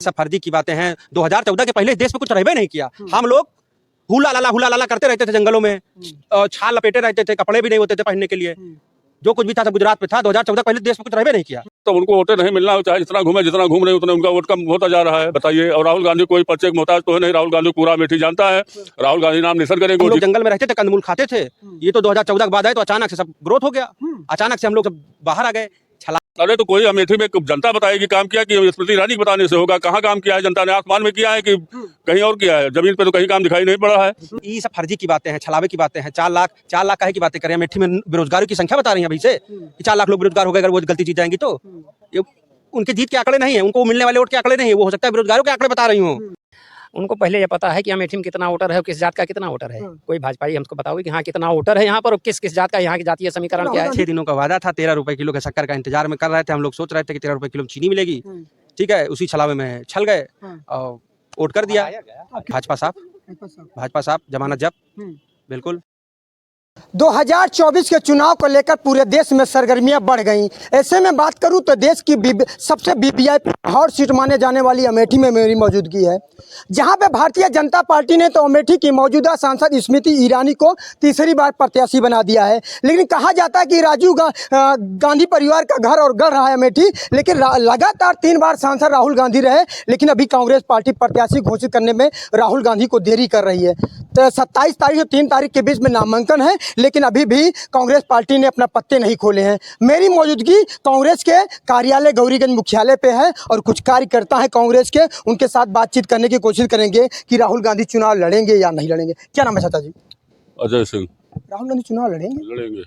सब फर्जी की बातें हैं। 2014 के पहले देश में कुछ रहबे नहीं किया। हम लोग हुला लाला करते रहते थे जंगलों में, छाल लपेटे रहते थे, कपड़े भी नहीं होते थे पहनने के लिए। जो कुछ भी था सब गुजरात में था। 2014 पहले देश में कुछ रहबे नहीं किया। तो उनको वोटें नहीं मिलना हो, चाहे जितना घूमे, जितना घूम रहे उतना उनका वोट कम होता जा रहा है। बताइए। और राहुल गांधी कोई पर्चे का मोहताज तो है नहीं। राहुल गांधी पूरा अमेठी जानता है। राहुल गांधी नाम निशान करेंगे। हम लोग जंगल में रहते थे, कंदमूल खाते थे। ये तो 2014 के बाद आए तो अचानक से सब ग्रोथ हो गया। अचानक से हम लोग सब बाहर आ गए। अरे तो कोई अमेठी में जनता बताएगी काम किया कि स्मृति ईरानी के बताने से होगा? कहाँ काम किया है जनता ने? आसमान में किया है कि कहीं और किया है? जमीन पे तो कहीं काम दिखाई नहीं पड़ा है। ये सब फर्जी की बातें हैं, छलावे की बातें हैं। 4 लाख काहे की बातें करें? अमेठी में बेरोजगारों की संख्या बता रही है अभी से कि 4 लाख लोग बेरोजगार हो गए अगर वो गलती जीत जाएंगी तो। ये उनके जीत के आंकड़े नहीं है, उनको मिलने वाले वोट के आंकड़े नहीं है। वो हो सकता है बेरोजगारों के आंकड़े बता रही हूँ। उनको पहले ये पता है कि अमेठी में कितना वोटर है, किस जात का कितना वोटर है। कोई भाजपाई हमको बताओगे कि हाँ कितना वोटर है यहाँ पर, किस किस जात का, यहाँ की जातीय समीकरण क्या है। 6 दिनों का वादा था। 13 रुपए किलो के शक्कर का इंतजार में कर रहे थे हम लोग। सोच रहे थे कि 13 रुपए किलो चीनी मिलेगी। ठीक है, उसी छलावे में छल गए और वोट कर दिया भाजपा साहब जमानत जब्त। बिल्कुल। 2024 के चुनाव को लेकर पूरे देश में सरगर्मियां बढ़ गईं। ऐसे में बात करूं तो देश की सबसे वीवीआईपी हॉट सीट माने जाने वाली अमेठी में मेरी मौजूदगी है, जहां पे भारतीय जनता पार्टी ने तो अमेठी की मौजूदा सांसद स्मृति ईरानी को तीसरी बार प्रत्याशी बना दिया है। लेकिन कहा जाता है कि राजीव गांधी परिवार का घर और गढ़ रहा है अमेठी। लेकिन लगातार 3 बार सांसद राहुल गांधी रहे, लेकिन अभी कांग्रेस पार्टी प्रत्याशी घोषित करने में राहुल गांधी को देरी कर रही है। तो 27 तारीख और 3 तारीख के बीच में नामांकन है, लेकिन अभी भी कांग्रेस पार्टी ने अपना पत्ते नहीं खोले हैं। मेरी मौजूदगी कांग्रेस के कार्यालय गौरीगंज मुख्यालय पे है और कुछ कार्यकर्ता हैं कांग्रेस के, उनके साथ बातचीत करने की कोशिश करेंगे कि राहुल गांधी चुनाव लड़ेंगे या नहीं लड़ेंगे। क्या नाम है चाचा जी? अजय सिंह। राहुल गांधी चुनाव लड़ेंगे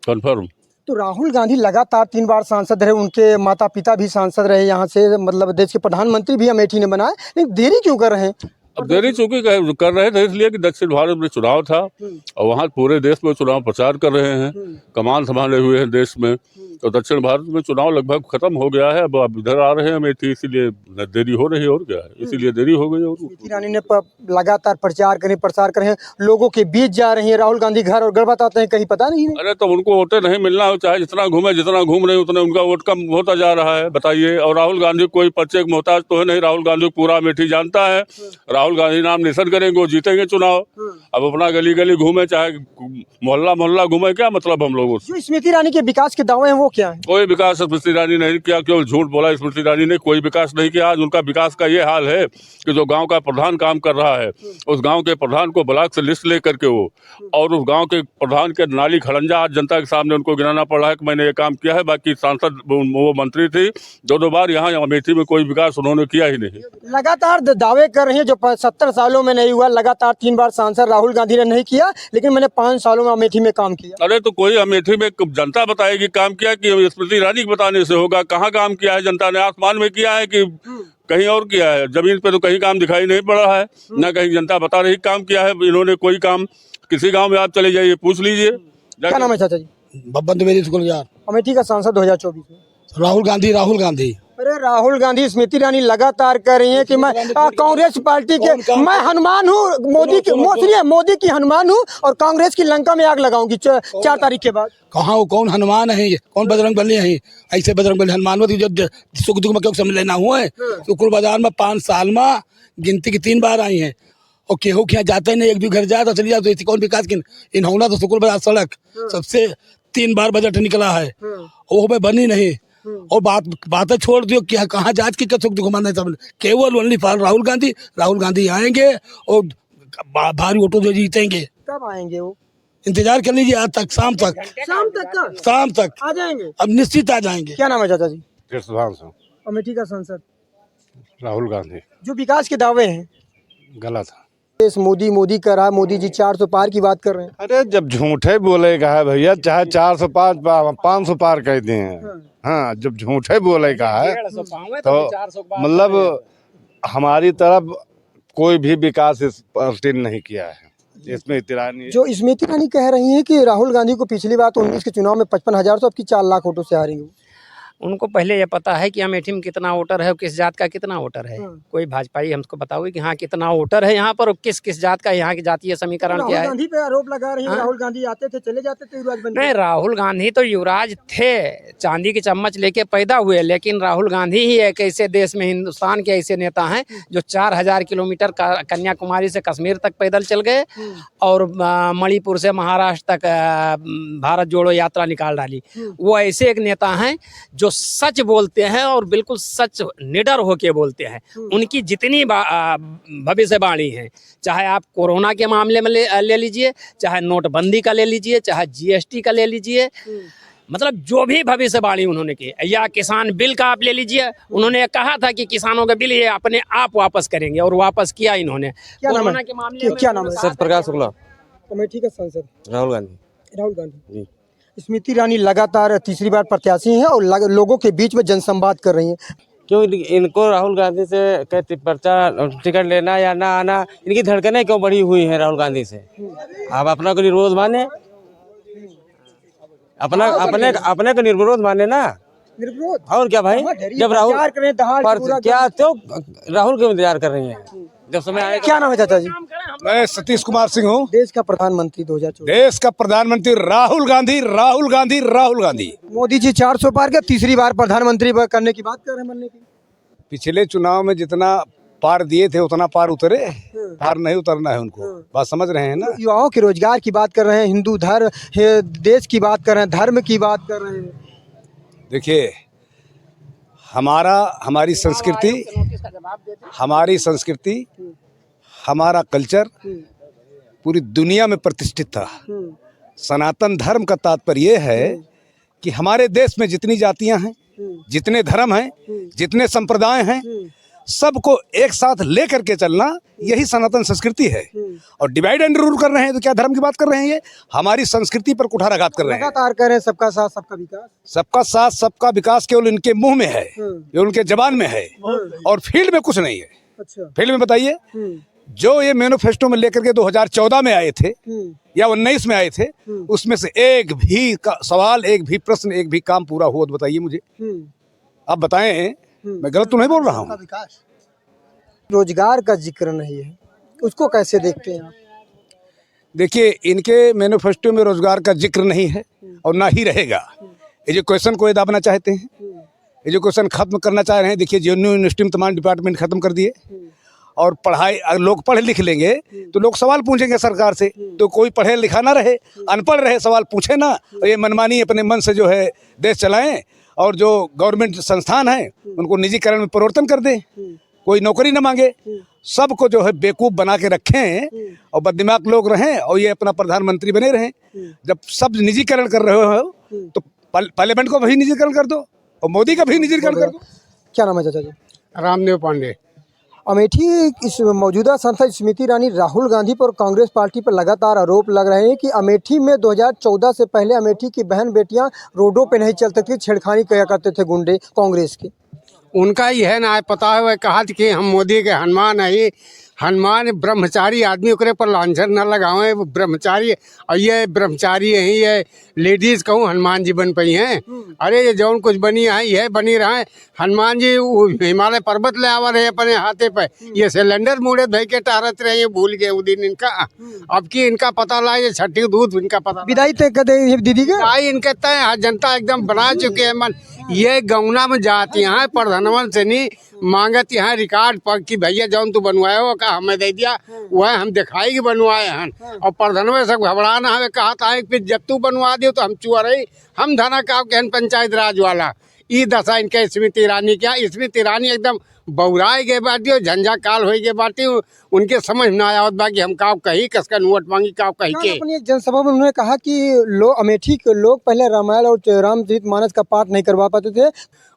कन्फर्म। तो राहुल गांधी लगातार 3 बार सांसद रहे, उनके माता पिता भी सांसद रहे यहाँ से, मतलब देश के प्रधानमंत्री भी अमेठी ने बनाए, लेकिन देरी क्यों कर रहे हैं? अब देरी चूंकि कर रहे थे इसलिए कि दक्षिण भारत में चुनाव था और वहाँ पूरे देश में चुनाव प्रचार कर रहे हैं, कमान संभाले हुए हैं देश में। तो दक्षिण भारत में चुनाव लगभग खत्म हो गया है। अब इधर आ रहे हैं अमेठी, इसीलिए देरी हो रही है। और क्या है, इसीलिए देरी हो गई। और स्मृति ईरानी ने लगातार प्रचार करें, लोगों के बीच जा रही है। राहुल गांधी घर और गढ़ बताते हैं, कहीं पता नहीं है। अरे तो उनको वोटें नहीं मिलना हो, चाहे जितना घूमे, जितना घूम रहे उतना उनका वोट कम होता जा रहा है। बताइए। और राहुल गांधी कोई पर्चे का मोहताज तो है नहीं। राहुल गांधी पूरा अमेठी जानता है। राहुल गांधी नाम निशान करेंगे, वो जीतेंगे चुनाव। अब अपना गली गली घूमे, चाहे मोहल्ला घूमे, क्या मतलब हम लोगों से? जो स्मृति ईरानी के विकास के दावे हैं वो क्या है? कोई विकास स्मृति ईरानी नहीं किया। क्यों झूठ बोला? स्मृति ईरानी ने कोई विकास नहीं किया। आज उनका विकास का ये हाल है कि जो गांव का प्रधान काम कर रहा है, उस गांव के प्रधान को ब्लॉक से लिस्ट लेकर के वो, और उस गांव के प्रधान के नाली खड़ंजा आज जनता के सामने उनको गिनाना पड़ रहा है कि मैंने ये काम किया है। बाकी सांसद वो मंत्री थी 2 बार यहाँ अमेठी में कोई विकास उन्होंने किया ही नहीं। लगातार दावे कर रही है जो 70 सालों में नहीं हुआ। लगातार 3 बार सांसद राहुल गांधी ने नहीं किया, लेकिन मैंने 5 सालों में अमेठी में काम किया। अरे तो कोई अमेठी में जनता बताएगी काम किया कि स्मृति ईरानी के बताने से होगा? कहाँ काम किया है जनता ने? आसमान में किया है कि कहीं और किया है? जमीन पे तो कहीं काम दिखाई नहीं पड़ा है, ना कहीं जनता बता रही काम किया है इन्होंने कोई काम। किसी गांव में आप चले जाइए, पूछ लीजिए। क्या नाम है चाचा जी? बब्बन द्विवेदी स्कूल यार। अमेठी का सांसद 2024 में राहुल गांधी। अरे राहुल गांधी स्मृति ईरानी लगातार कह रही है कि मैं कांग्रेस पार्टी के मैं हनुमान हूँ, मोदी की हनुमान हूँ और कांग्रेस की लंका में आग लगाऊंगी 4 तारीख के बाद। कहाँ वो कौन हनुमान है, कौन बजरंग बली है? ऐसे बजरंग बली हनुमान जो सुख दुख में क्यों समझ लेना हुआ है। सुकुल बाजार में 5 साल में गिनती की 3 बार आई है और केहू के यहाँ जाते नहीं, एक भी घर जाए तो चली जाए। तो कौन विकास की इन्होंने तो सुकुल बाजार सड़क सबसे 3 बार बजट निकला है, वो बनी नहीं। और बातें छोड़ दियो कि कहाँ जात की सुख दुख मानना सब केवल ओनली फॉर राहुल गांधी आएंगे और भारी वोटों से जीतेंगे। कब आएंगे वो? इंतजार कर लीजिए, आज तक शाम तक आ जाएंगे। अब निश्चित आ जाएंगे। क्या नाम है चाचा जी? अमेठी का सांसद राहुल गांधी। जो विकास के दावे हैं गलत है। मोदी कर रहा है, मोदी जी 400 पार की बात कर रहे हैं। अरे जब झूठे बोलेगा है भैया, चाहे 400 500 पार कह दिए हैं। हाँ, जब झूठे बोलेगा है तो मतलब हमारी तरफ कोई भी विकास इस पार्टी ने नहीं किया है। इसमें ईरानी जो स्मृति ईरानी कह रही है कि राहुल गांधी को पिछली बार तो 19 के चुनाव में 55,000 तो अब की 4 लाख वोटों से हारेंगे। उनको पहले ये पता है कि अमेठी में कितना वोटर है और किस जात का कितना वोटर है। कोई भाजपाई हमको बताओगे कि हाँ कितना वोटर है यहाँ पर और किस किस जात का, यहाँ की जातीय समीकरण क्या राहुल है। गांधी पे आरोप लगा रहे हैं, हाँ? राहुल गांधी आते थे चले जाते थे युवराज बन के। नहीं, राहुल गांधी तो युवराज थे, चांदी की चम्मच लेके पैदा हुए, लेकिन राहुल गांधी ही एक ऐसे देश में, हिंदुस्तान के ऐसे नेता हैं जो 4000 किलोमीटर कन्याकुमारी से कश्मीर तक पैदल चल गए और मणिपुर से महाराष्ट्र तक भारत जोड़ो यात्रा निकाल डाली। वो ऐसे एक नेता हैं जो सच बोलते हैं और बिल्कुल सच निडर होके बोलते हैं। उनकी जितनी भविष्यवाणी है, चाहे आप कोरोना के मामले में ले लीजिए, चाहे नोटबंदी का ले लीजिए, चाहे जीएसटी का ले लीजिए, मतलब जो भी भविष्यवाणी उन्होंने की, या किसान बिल का आप ले लीजिए, उन्होंने कहा था कि किसानों का बिल ये अपने आप वापस करेंगे और वापस किया इन्होंने। क्या नाम है? कोरोना के मामले में क्या नाम है? सत्य प्रकाश शुक्ला। अमेठी का सांसद राहुल गांधी राहुल गांधी जी। स्मृति ईरानी लगातार तीसरी बार प्रत्याशी हैं और लोगों के बीच में जनसंवाद कर रही हैं। क्यों इनको राहुल गांधी से कहते पर्चा टिकट लेना या ना आना, इनकी धड़कनें क्यों बढ़ी हुई हैं राहुल गांधी से? आप अपना को निर्विरोध माने, अपने को निर्विरोध माने ना, निर्विरोध। और क्या भाई? जब राहुल क्या तो राहुल क्यों इंतजार कर रही हैं जब समय आएगा? क्या नाम है चाचा जी? मैं सतीश कुमार सिंह हूँ। देश का प्रधानमंत्री 2024। देश का प्रधानमंत्री राहुल गांधी, राहुल गांधी, राहुल गांधी। मोदी जी 400 पार के तीसरी बार प्रधानमंत्री करने की बात कर रहे हैं, बनने की। पिछले चुनाव में जितना पार दिए थे उतना पार उतरे, पार नहीं उतरना है उनको, बात समझ रहे हैं ना। युवाओं के रोजगार की बात कर रहे हैं, हिंदू धर्म देश की बात कर रहे हैं, धर्म की बात कर रहे हैं। देखिए, हमारी संस्कृति, हमारा कल्चर पूरी दुनिया में प्रतिष्ठित था। सनातन धर्म का तात्पर्य है कि हमारे देश में जितनी जातियां हैं, जितने धर्म हैं, जितने संप्रदाय हैं, सबको एक साथ लेकर के चलना, यही सनातन संस्कृति है। और डिवाइड एंड रूल कर रहे हैं तो क्या धर्म की बात कर रहे हैं? ये हमारी संस्कृति पर कुठाराघात कर रहे हैं। लगातार कह रहे हैं सबका साथ सबका विकास। सबका साथ सबका विकास केवल इनके मुंह में है, ये उनके जबान में है और फील्ड में कुछ नहीं है। अच्छा। फील्ड में बताइए, जो ये मैनिफेस्टो में लेकर के 2014 में आए थे या 19 में आए थे, उसमें से एक भी सवाल, एक भी प्रश्न, एक भी काम पूरा हुआ तो बताइए मुझे। आप बताएं, मैं गलत तो नहीं बोल रहा हूँ। रोजगार का जिक्र नहीं है, उसको कैसे देखते हैं आप? देखिए, इनके मैनिफेस्टो में रोजगार का जिक्र नहीं है और ना ही रहेगा। एजुकेशन को ये दाबना चाहते हैं, एजुकेशन खत्म करना चाह रहे हैं। देखिए, जेएनयू यूनिवर्सिटी में तमाम डिपार्टमेंट खत्म कर दिए और पढ़ाई, लोग पढ़ लिख लेंगे तो लोग सवाल पूछेंगे सरकार से, तो कोई पढ़े लिखा ना रहे, अनपढ़ रहे, सवाल पूछे ना, और ये मनमानी अपने मन से जो है देश चलाएं और जो गवर्नमेंट संस्थान है उनको निजीकरण में परिवर्तन कर दें, कोई नौकरी न मांगे, सबको जो है बेवकूफ़ बना के रखें और बददिमाग लोग रहें और ये अपना प्रधानमंत्री बने रहें। जब सब निजीकरण कर रहे हो तो पार्लियामेंट को भी निजीकरण कर दो और मोदी का भी निजीकरण कर दो। क्या नाम है चाचा जी? रामदेव पांडे। अमेठी इस मौजूदा सांसद स्मृति ईरानी राहुल गांधी पर कांग्रेस पार्टी पर लगातार आरोप लग रहे हैं कि अमेठी में 2014 से पहले अमेठी की बहन बेटियां रोडों पे नहीं चलती थी, छेड़खानी किया करते थे गुंडे कांग्रेस के। उनका ही है ना, पता है, वह कहा कि हम मोदी के हनुमान है, हनुमान ब्रह्मचारी आदमी ओकरे पर लांछन न लगावे, वो ब्रह्मचारी, और ये ब्रह्मचारी है, ये लेडीज कहूँ हनुमान जी बन पई हैं। अरे ये जौन कुछ बनी है ये बनी रहा है। हनुमान जी हिमालय पर्वत ले आवा रहे अपने हाथे पे, ये सिलेंडर मुड़े धो के टहरत रहे, ये भूल गए वो दिन इनका। अब की इनका पता ला, ये छठी दूध इनका पता विदाई तय कर दे दीदी के, आई इनके तय जनता एकदम बना चुके हैं मन। ये गौना में जाती हैं प्रधानमंत्री से नहीं मांगत यहाँ रिकॉर्ड पर कि भैया जौन तू बनवाए हो का हमें दे दिया, वह हम दिखाई कि बनवाए हैं। और प्रधानमंत्री सब घबराना हमें कहा था कि जब तू बनवा दियो तो हम चुआ रही, हम धना का कहन पंचायत राज वाला। ई दशा इनके स्मृति ईरानी क्या, स्मृति ईरानी एकदम बौराए गए बाटी और झंझा काल हो गए बाटी। उनके समझ में आया होता कि हम काव कही कसका नोट मांगी काव कही के। अपनी एक जनसभा में उन्होंने कहा कि अमेठी के लोग पहले रामायण और रामचरितमानस का पाठ नहीं करवा पाते थे।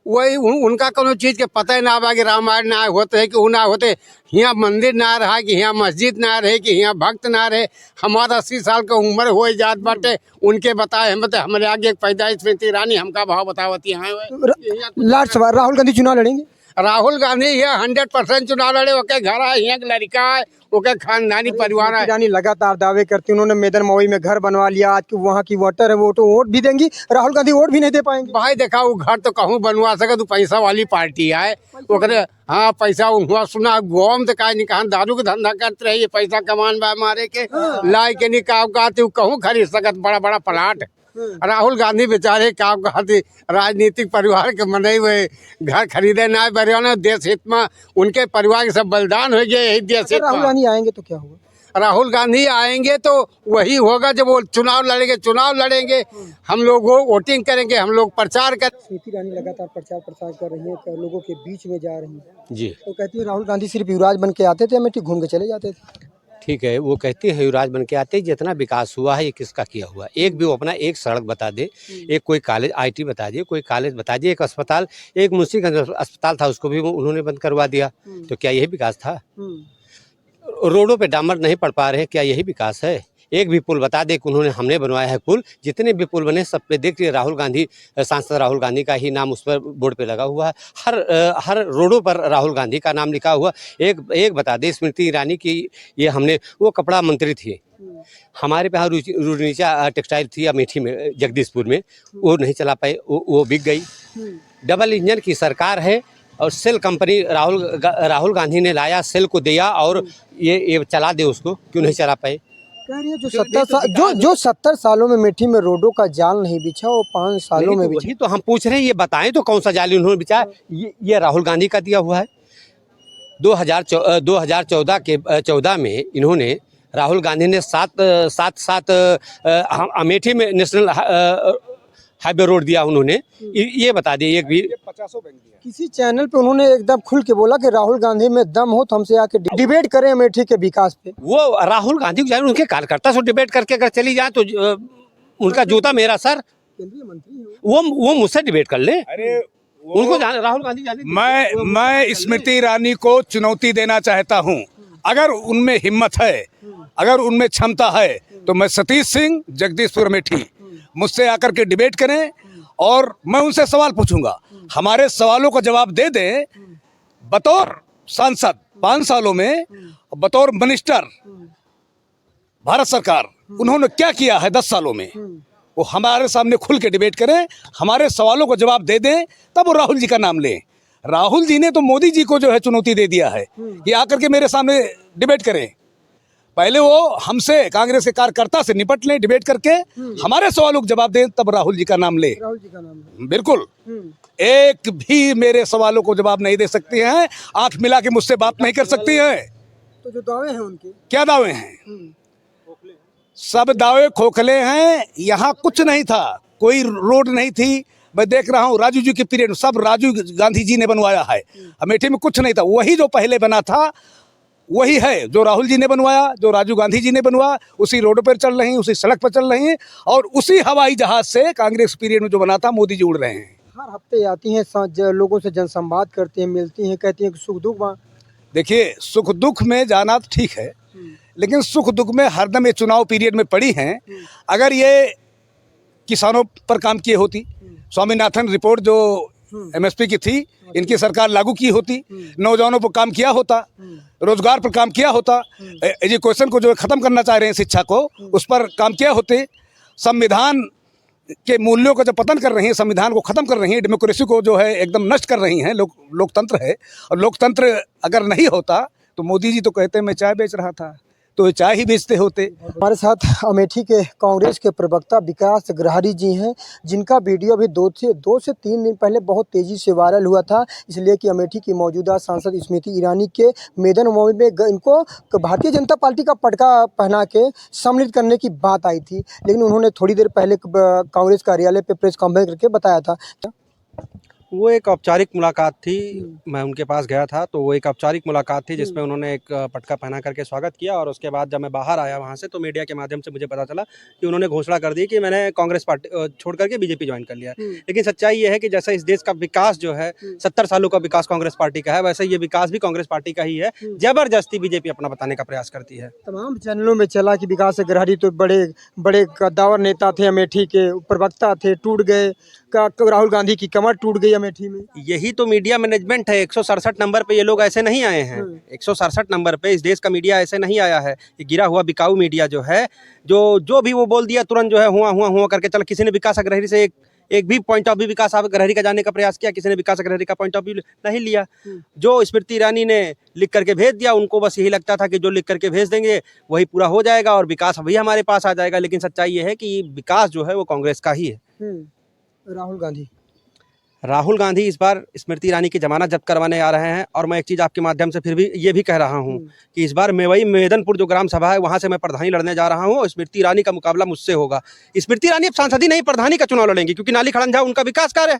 वही उनका कोनो चीज़ के पता ही ना बा कि रामायण ना होते है कि वो ना होते, यहाँ मंदिर ना रहा कि यहाँ मस्जिद ना रहे कि यहाँ भक्त ना रहे। हमारा 80 साल का उम्र हो जात बाटे, उनके बताए हम बता हमारे आगे एक पैदाइश स्मृति ईरानी हमका भाव बतावती है। लाट सवाल, राहुल गांधी चुनाव लड़ेंगे? राहुल गांधी ये 100% चुनाव लड़े, ओके घर आए, यहाँ के लड़का है, ओके खानदानी परिवार है। ईरानी लगातार दावे करती हैं, उन्होंने मैदान मवई में घर बनवा लिया, आज की वहाँ की वोटर है वो तो वोट भी देंगी, राहुल गांधी वोट भी नहीं दे पाएंगे। भाई देखा वो घर तो कहूँ बनवा सके, तो पैसा वाली पार्टी है ओकरे। हाँ पैसा हुआ सुना गोम तो काहे निकाह दारू के धंधा करते रहिए, पैसा कमान बा मारे के लाए के निकाह कहते कहूँ खरीद सकत बड़ा बड़ा प्लाट। राहुल गांधी बेचारे का कहते राजनीतिक परिवार के मने हुए घर खरीदे ना बरियाना, देश हित में उनके परिवार के सब बलिदान हो गए यही देश हित राहुल में। गांधी आएंगे तो क्या होगा? राहुल गांधी आएंगे तो वही होगा जब वो चुनाव लड़ेंगे, हम लोग वोटिंग करेंगे, हम लोग प्रचार कर। स्मृति ईरानी लगातार प्रचार प्रसार कर रही है, लोगों के बीच में जा रही है जी तो कहती है राहुल गांधी सिर्फ युवराज बन के आते थे, अमेठी घूम के चले जाते थे। ठीक है, वो कहती है युवराज बन के आते, जितना विकास हुआ है ये किसका किया हुआ, एक भी वो अपना एक सड़क बता दे, एक कोई कॉलेज IT बता दे, कोई कॉलेज बता दे, एक अस्पताल, एक मुंशीगंज अस्पताल था उसको भी उन्होंने बंद करवा दिया, तो क्या यही विकास था? रोडों पे डामर नहीं पड़ पा रहे, क्या यही विकास है? एक भी पुल बता दे कि उन्होंने हमने बनवाया है पुल, जितने भी पुल बने सब पे देखिए राहुल गांधी, सांसद राहुल गांधी का ही नाम उस पर बोर्ड पे लगा हुआ है, हर रोडों पर राहुल गांधी का नाम लिखा हुआ। एक बता दे स्मृति ईरानी की, ये हमने, वो कपड़ा मंत्री थी हमारे पे, रुनीचा टेक्सटाइल थी अमेठी में जगदीशपुर में, वो नहीं चला पाए, वो बिक गई। डबल इंजन की सरकार है और सेल कंपनी राहुल गांधी ने लाया, सेल को दिया और ये चला दे, उसको क्यों नहीं चला पाए? कह रही है जो 70 सालों में अमेठी में रोडों का जाल नहीं बिछा, वो 5 सालों में बिछा। वही तो हम पूछ रहे हैं, ये बताएं तो कौन सा जाल उन्होंने बिछा? ये राहुल गांधी का दिया हुआ है। 2014 के 14 में इन्होंने, राहुल गांधी ने सात अमेठी में नेशनल हाईवे रोड दिया उन्होंने, ये बता दिए। एक भी 50 बैंक दिया। किसी चैनल पे उन्होंने एकदम खुल के बोला कि राहुल गांधी में दम हो तो हमसे आके डिबेट करें अमेठी के विकास पे। वो राहुल गांधी को जाए, उनके कार्यकर्ता से डिबेट करके अगर चली जाए तो उनका जूता मेरा सर, केंद्रीय मंत्री हैं वो मुझसे डिबेट कर ले। अरे उनको जाने, राहुल गांधी जाने। मैं स्मृति ईरानी को चुनौती देना चाहता हूं, अगर उनमें हिम्मत है, अगर उनमें क्षमता है, तो मैं सतीश सिंह जगदीशपुर अमेठी मुझसे आकर के डिबेट करें और मैं उनसे सवाल पूछूंगा, हमारे सवालों का जवाब दे दें। बतौर सांसद 5 सालों में, बतौर मिनिस्टर भारत सरकार, उन्होंने क्या किया है 10 सालों में, वो हमारे सामने खुल के डिबेट करें, हमारे सवालों को जवाब दे दें, तब वो राहुल जी का नाम लें। राहुल जी ने तो मोदी जी को जो है चुनौती दे दिया है कि आकर के मेरे सामने डिबेट करें। पहले वो हमसे, कांग्रेस के कार्यकर्ता से निपट लें, डिबेट करके हमारे सवालों को जवाब दें, तब राहुल जी का नाम ले। राहुल जी का नाम बिल्कुल, एक भी मेरे सवालों को जवाब नहीं दे सकती हैं, आंख मिला के मुझसे बात नहीं कर सकती हैं। तो जो दावे हैं उनके, क्या दावे हैं? सब दावे खोखले हैं। यहाँ कुछ नहीं था, कोई रोड नहीं थी। मैं देख रहा हूँ राजू जी के पीरियड में सब राजीव गांधी जी ने बनवाया है। अमेठी में कुछ नहीं था, वही जो पहले बना था वही है जो राहुल जी ने बनवाया, जो राजीव गांधी जी ने बनवाया, उसी रोड पर चल रही हैं, उसी सड़क पर चल रही हैं, और उसी हवाई जहाज से कांग्रेस पीरियड में जो बना था मोदी जी उड़ रहे हैं। हर हफ्ते आती हैं, लोगों से जनसंवाद करती हैं, मिलती हैं, कहती हैं कि सुख दुख। देखिए, सुख दुख में जाना ठीक है, लेकिन सुख दुख में हरदम ये चुनाव पीरियड में पड़ी हैं। अगर ये किसानों पर काम किए होती, स्वामीनाथन रिपोर्ट जो MSP की थी, इनकी सरकार लागू की होती, नौजवानों पर काम किया होता, रोजगार पर काम किया होता, एजुकेशन को जो खत्म करना चाह रहे हैं, शिक्षा को, उस पर काम किया होते, संविधान के मूल्यों का जो पतन कर रही हैं, संविधान को खत्म कर रही हैं, डेमोक्रेसी को जो है एकदम नष्ट कर रही हैं, लोकतंत्र है, और लोकतंत्र अगर नहीं होता तो मोदी जी तो कहते हैं मैं चाय बेच रहा था, तो चाय ही बेचते होते। हमारे साथ अमेठी के कांग्रेस के प्रवक्ता विकास ग्रहरी जी हैं, जिनका वीडियो अभी 2 से 3 दिन पहले बहुत तेज़ी से वायरल हुआ था, इसलिए कि अमेठी की मौजूदा सांसद स्मृति ईरानी के मैदान मवई में इनको भारतीय जनता पार्टी का पटका पहना के सम्मिलित करने की बात आई थी, लेकिन उन्होंने थोड़ी देर पहले कांग्रेस कार्यालय पर प्रेस कॉन्फ्रेंस करके बताया था। वो एक औपचारिक मुलाकात थी, मैं उनके पास गया था, तो वो एक औपचारिक मुलाकात थी जिसमें उन्होंने एक पटका पहना करके स्वागत किया, और उसके बाद जब मैं बाहर आया वहाँ से, तो मीडिया के माध्यम से मुझे पता चला कि उन्होंने घोषणा कर दी कि मैंने कांग्रेस पार्टी छोड़ करके बीजेपी ज्वाइन कर लिया। लेकिन सच्चाई ये है कि जैसा इस देश का विकास जो है 70 सालों का विकास कांग्रेस पार्टी का है, वैसे ये विकास भी कांग्रेस पार्टी का ही है। जबरदस्ती बीजेपी अपना बताने का प्रयास करती है। तमाम चैनलों में चला कि विकास ग्रहरी तो बड़े कद्दावर नेता थे, अमेठी के प्रवक्ता थे, टूट गए, राहुल गांधी की कमर टूट गई अमेठी में? यही तो मीडिया मैनेजमेंट है। 167 नंबर पे ये लोग ऐसे नहीं आए हैं। 167 नंबर पे इस देश का मीडिया ऐसे नहीं आया है। ये गिरा हुआ बिकाऊ मीडिया जो है, जो भी वो बोल दिया तुरंत जो है हुआ करके चल। किसी ने विकास अग्रहरी से एक भी पॉइंट ऑफ व्यू विकास अग्रहरी का जानने का प्रयास किया? किसी ने विकास अग्रहरी का पॉइंट ऑफ व्यू नहीं लिया। जो स्मृति ईरानी ने लिख करके भेज दिया, उनको बस यही लगता था कि जो लिख करके भेज देंगे वही पूरा हो जाएगा और विकास अभी हमारे पास आ जाएगा। लेकिन सच्चाई ये है कि विकास जो है वो कांग्रेस का ही है। राहुल गांधी इस बार स्मृति ईरानी की जमानत जब्त करवाने आ रहे हैं। और मैं एक चीज़ आपके माध्यम से फिर भी ये भी कह रहा हूँ कि इस बार मेवई मेदनपुर जो ग्राम सभा है वहाँ से मैं प्रधानी लड़ने जा रहा हूँ और स्मृति ईरानी का मुकाबला मुझसे होगा। स्मृति ईरानी अब सांसदी नहीं, प्रधानी का चुनाव लड़ेंगी, क्योंकि नाली खड़ंजा उनका विकास कार्य है।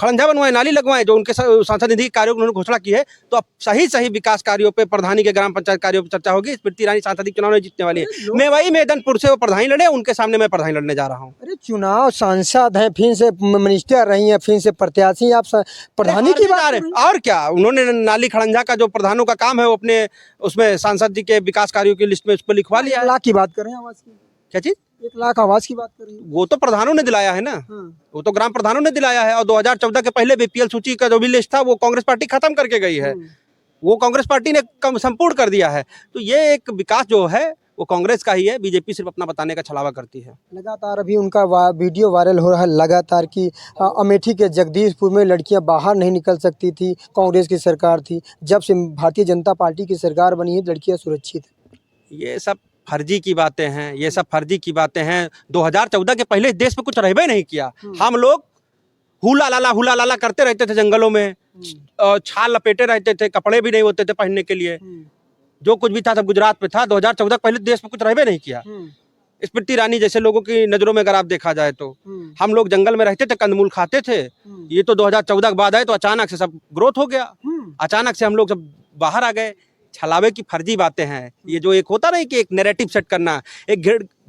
खड़ंजा बनवाए, नाली लगवाएं, जो उनके सांसद निधि कार्यों की उन्होंने घोषणा की है। तो अब सही विकास कार्यों पे, प्रधानी के ग्राम पंचायत कार्यों पर चर्चा होगी। स्मृति ईरानी सांसद चुनाव नहीं जीतने वाली है। मेवई मेदनपुर से वो प्रधानी लड़े, उनके सामने मैं प्रधानी लड़ने जा रहा हूँ। अरे चुनाव सांसद हैं, फिर से मिनिस्टर रही हैं, फिर से प्रत्याशी, आप प्रधानी की बात है। और क्या, उन्होंने नाली खड़ंजा का जो प्रधानों का काम है वो अपने उसमें सांसद जी के विकास कार्यों की लिस्ट में उसको लिखवा लिया। 1 लाख की बात करें आवास की? क्या चीज? 1 लाख आवास की बात करें? वो तो प्रधानों ने दिलाया है ना। वो तो ग्राम प्रधानों ने दिलाया है। और 2014 के पहले बीपीएल सूची का जो भी लिस्ट था वो कांग्रेस पार्टी खत्म करके गई है। वो कांग्रेस पार्टी ने संपूर्ण कर दिया है। तो ये एक विकास जो है वो कांग्रेस का ही है। बीजेपी सिर्फ अपना बताने का छलावा करती है। लगातार अभी उनका वीडियो वायरल हो रहा है लगातार कि अमेठी के जगदीशपुर में लड़कियां बाहर नहीं निकल सकती थी, कांग्रेस की सरकार थी। जब से भारतीय जनता पार्टी की सरकार बनी है लड़कियां सुरक्षित हैं। ये सब फर्जी की बातें हैं। ये सब फर्जी की बातें हैं। 2014 के पहले देश में कुछ रहबे नहीं किया। हम लोग हुला लाला करते रहते थे जंगलों में, छाल लपेटे रहते थे, कपड़े भी नहीं होते थे पहनने के लिए। जो कुछ भी था सब गुजरात में था। 2014 पहले देश में कुछ रहबे नहीं किया। स्मृति ईरानी जैसे लोगों की नजरों में अगर आप देखा जाए तो हम लोग जंगल में रहते थे, कंदमूल खाते थे। ये तो 2014 के बाद आए तो अचानक से सब ग्रोथ हो गया। अचानक से हम लोग सब बाहर आ गए। छलावे की फर्जी बातें हैं। ये जो एक होता नहीं कि एक नैरेटिव सेट करना,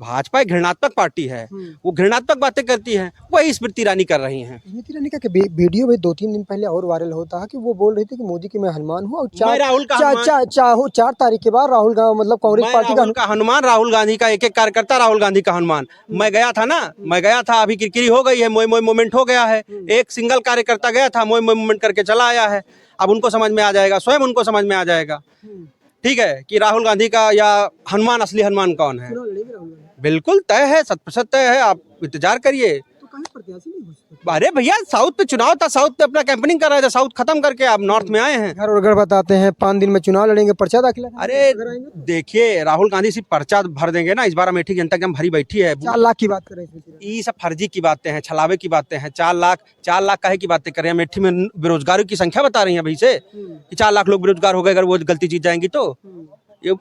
भाजपा एक घृणात्मक पार्टी है। वो घृणात्मक बातें करती है, वही स्मृति ईरानी कर रही हैं। स्मृति ईरानी का वीडियो भी 2-3 दिन पहले और वायरल होता है कि वो बोल रही थी कि मोदी की मैं हनुमान हूँ और 4 तारीख के बाद राहुल गांधी मतलब कांग्रेस पार्टी का हनुमान, राहुल गांधी का एक कार्यकर्ता राहुल गांधी का हनुमान। मैं गया था ना, अभी किरकिरी हो गई है, मोई मोई मोमेंट हो गया है। एक सिंगल कार्यकर्ता गया था, मोई मोई मोमेंट करके चला आया है। अब उनको समझ में आ जाएगा, स्वयं उनको समझ में आ जाएगा, ठीक है, कि राहुल गांधी का या हनुमान, असली हनुमान कौन है। बिल्कुल तय है, 100% तय है। आप इंतजार करिए। अरे भैया, साउथ पे चुनाव था, साउथ पे अपना कैंपेनिंग कर रहे थे, साउथ खत्म करके आप नॉर्थ में आए हैं। घर और घर बताते हैं 5 दिन में चुनाव लड़ेंगे, पर्चा दाखिल। अरे देखिए, राहुल गांधी सिर्फ पर्चा भर देंगे ना। इस बार अमेठी की जनता एकदम भरी बैठी है। 4 लाख की बात करें, ये सब फर्जी की बातें हैं, छलावे की बातें हैं। 4 लाख काहे की बातें कर रहे हैं। अमेठी में बेरोजगारों की संख्या बता रही है अभी से कि 4 लाख लोग बेरोजगार हो गए अगर वो गलती जीत जाएंगी तो। ये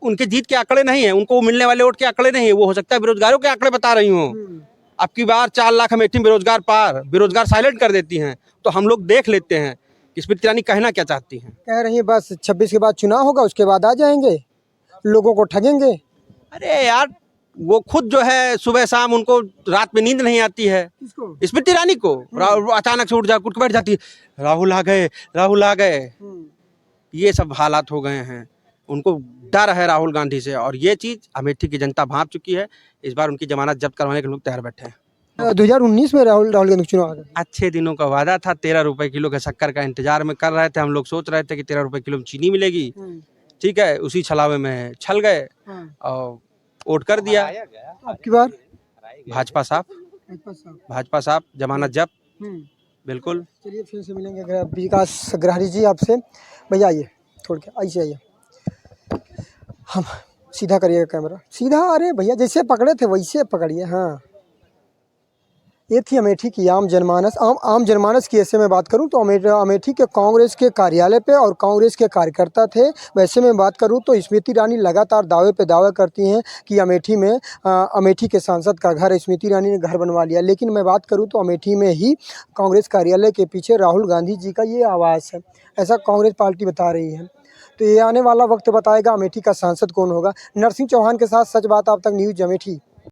उनके जीत के आंकड़े नहीं है, उनको मिलने वाले वोट के आंकड़े नहीं है। वो हो सकता है बेरोजगारों के आंकड़े बता रही हूँ। अब की बार 4 लाख अमेठी में बेरोजगार साइलेंट कर देती हैं तो हम लोग देख लेते हैं कि स्मृति ईरानी कहना क्या चाहती हैं। कह रही है बस 26 के बाद चुनाव होगा, उसके बाद आ जाएंगे, लोगों को ठगेंगे। अरे यार, वो खुद जो है सुबह शाम उनको रात में नींद नहीं आती है। स्मृति ईरानी को अचानक से उठ के बैठ जाती है, राहुल आ गए। ये सब हालात हो गए हैं। उनको डर है राहुल गांधी से और ये चीज अमेठी की जनता भांप चुकी है। इस बार उनकी जमानत जब्त करवाने के लोग तैयार बैठे हैं। 2019 में राहुल गांधी चुनाव आ गए। अच्छे दिनों का वादा था। 13 रुपए किलो के शक्कर का इंतजार में कर रहे थे हम लोग। सोच रहे थे कि 13 रुपए किलो में चीनी मिलेगी, ठीक है। उसी छलावे में छल गए और वोट कर दिया। आपकी बार भाजपा साहब जमानत जब्त। बिल्कुल। चलिए फिर से मिलेंगे विकास अग्रहरी जी आपसे। भैया आइए, थोड़ के ऐसे आइए, हम सीधा करिएगा कैमरा, सीधा। अरे भैया, जैसे पकड़े थे वैसे पकड़िए। हाँ, ये थी अमेठी की आम जनमानस की। ऐसे में बात करूं तो अमेठी के कांग्रेस के कार्यालय पे और कांग्रेस के कार्यकर्ता थे। वैसे में बात करूं तो स्मृति ईरानी लगातार दावे पे दावा करती हैं कि अमेठी के सांसद का घर स्मृति ईरानी ने घर बनवा लिया। लेकिन मैं बात करूं तो अमेठी में ही कांग्रेस कार्यालय के पीछे राहुल गांधी जी का ये आवास है, ऐसा कांग्रेस पार्टी बता रही है। तो ये आने वाला वक्त बताएगा अमेठी का सांसद कौन होगा। नरसिंह चौहान के साथ सच बात आप तक न्यूज़ अमेठी।